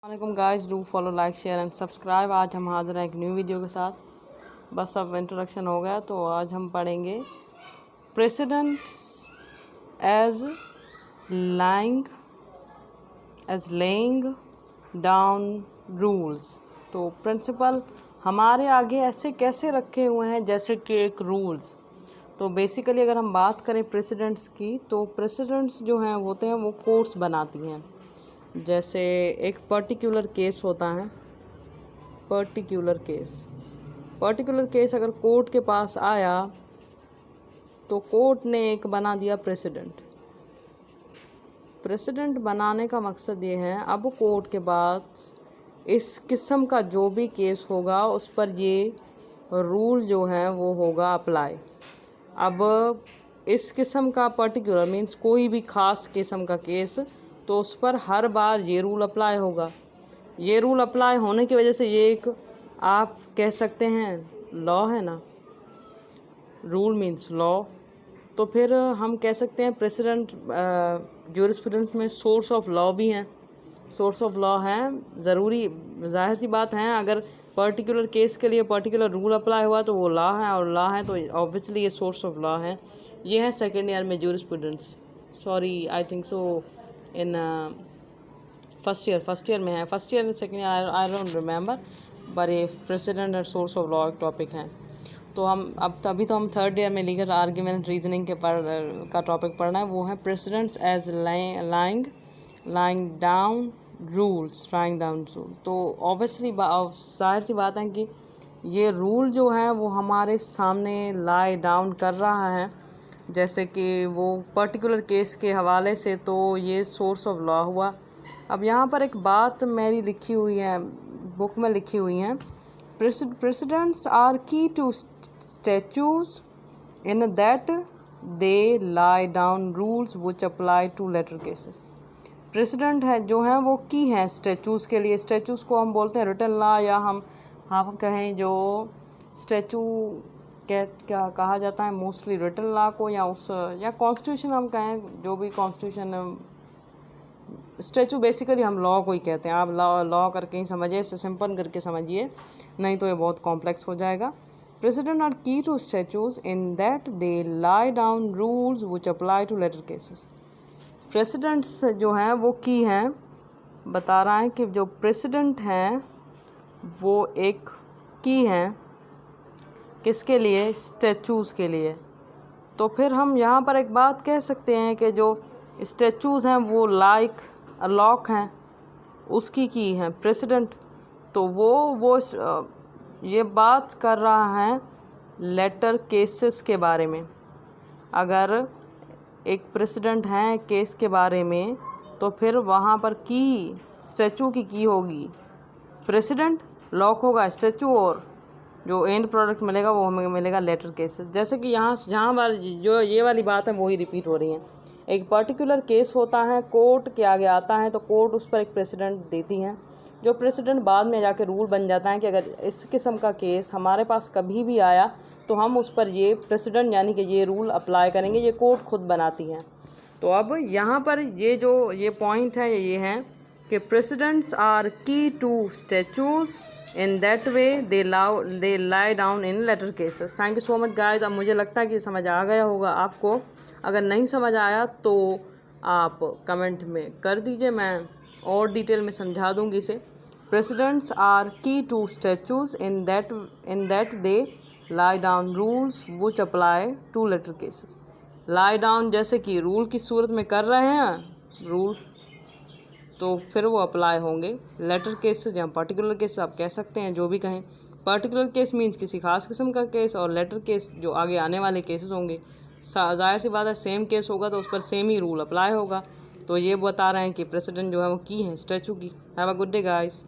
वालेकुम guys, do follow, like, share and subscribe. आज हम हाजिर हैं एक न्यू वीडियो के साथ। बस अब इंट्रोडक्शन हो गया तो आज हम पढ़ेंगे precedents as lying laying down rules. तो प्रिंसिपल हमारे आगे ऐसे कैसे रखे हुए हैं जैसे कि एक रूल्स। तो बेसिकली अगर हम बात करें प्रेसिडेंट्स की, तो प्रेसिडेंट्स जो हैं होते हैं वो कोर्ट्स बनाती हैं। जैसे एक पर्टिकुलर केस होता है, पर्टिकुलर केस अगर कोर्ट के पास आया तो कोर्ट ने एक बना दिया प्रेसिडेंट बनाने का मकसद ये है, अब कोर्ट के पास इस किस्म का जो भी केस होगा उस पर ये रूल जो है वो होगा अप्लाई। अब इस किस्म का पर्टिकुलर मीन्स कोई भी ख़ास किस्म का केस, तो उस पर हर बार ये रूल अप्लाई होगा। ये रूल अप्लाई होने की वजह से ये एक आप कह सकते हैं लॉ है ना, रूल मीन्स लॉ। तो फिर हम कह सकते हैं प्रेसिडेंट ज्यूरिस्प्रूडेंस में सोर्स ऑफ लॉ भी हैं, सोर्स ऑफ लॉ हैं। ज़रूरी जाहिर सी बात है, अगर पर्टिकुलर केस के लिए पर्टिकुलर रूल अप्लाई हुआ तो वो लॉ है, और लॉ है तो ऑब्वियसली ये सोर्स ऑफ लॉ है। ये है सेकेंड ईयर में jurisprudence, sorry I think so in first year में है, first year second year I don't remember, पर ये प्रेसिडेंट और सोर्स ऑफ लॉ एक टॉपिक है। तो हम अब तभी तो हम थर्ड ईयर में लीगल आर्ग्यूमेंट रीजनिंग के का टॉपिक पढ़ना है, वो है precedents as lying down rules. तो ऑब्वियसली जाहिर सी बात है कि ये रूल जो है वो हमारे सामने लाई डाउन कर रहा है, जैसे कि वो पर्टिकुलर केस के हवाले से, तो ये सोर्स ऑफ लॉ हुआ। अब यहाँ पर एक बात मेरी लिखी हुई है, बुक में लिखी हुई है, precedents are key to statutes in that they lay down rules which apply to later cases. Precedent है जो हैं वो की हैं स्टैचूज़ के लिए। स्टैचूज़ को हम बोलते हैं रिटन लॉ, या हम कहें जो स्टैचू क्या कहा जाता है मोस्टली रिटन लॉ को, या कॉन्स्टिट्यूशन हम कहें, जो भी कॉन्स्टिट्यूशन। स्टैचू बेसिकली हम लॉ को ही कहते हैं। आप लॉ करके ही समझिए, इसे सिंपल करके समझिए, नहीं तो ये बहुत कॉम्प्लेक्स हो जाएगा। Precedent are key to statutes in that they lay down rules which apply to later cases. Precedents जो हैं वो की हैं, बता रहा है कि जो प्रेसिडेंट हैं वो एक की हैं किसके लिए, स्टैचूज़ के लिए। तो फिर हम यहाँ पर एक बात कह सकते हैं कि जो स्टैचूज़ हैं वो लाइक लॉक हैं, उसकी की हैं प्रेसिडेंट। तो वो ये बात कर रहा है लेटर केसेस के बारे में। अगर एक प्रेसिडेंट हैं केस के बारे में, तो फिर वहाँ पर की स्टैचू की होगी प्रेसिडेंट, लॉक होगा स्टैचू, और जो एंड प्रोडक्ट मिलेगा वो हमें मिलेगा लेटर केसेस। जैसे कि यहाँ पर जो ये वाली बात है वही रिपीट हो रही है। एक पर्टिकुलर केस होता है, कोर्ट के आगे आता है, तो कोर्ट उस पर एक प्रेसिडेंट देती हैं, जो प्रेसिडेंट बाद में जाके रूल बन जाता है कि अगर इस किस्म का केस हमारे पास कभी भी आया तो हम उस पर ये प्रेसिडेंट यानी कि ये रूल अप्लाई करेंगे। ये कोर्ट खुद बनाती हैं। तो अब यहाँ पर ये पॉइंट है, ये है कि precedents are key to statutes in that way they lay down in later cases. Thank you so much guys. अब मुझे लगता है कि समझ आ गया होगा आपको। अगर नहीं समझ आया तो आप कमेंट में कर दीजिए, मैं और डिटेल में समझा दूंगी इसे। Precedents are key to statutes in that they lay down rules which apply to later cases. Lay down जैसे कि रूल की सूरत में कर रहे हैं रूल, तो फिर वो अप्लाई होंगे लेटर केसेस या पर्टिकुलर केस, आप कह सकते हैं जो भी कहें। पर्टिकुलर केस मीन्स किसी खास किस्म का केस, और लेटर केस जो आगे आने वाले केसेस होंगे। जाहिर सी बात है सेम केस होगा तो उस पर सेम ही रूल अप्लाई होगा। तो ये बता रहे हैं कि प्रेसिडेंट जो है वो की है स्टैचू की। Have a good day guys.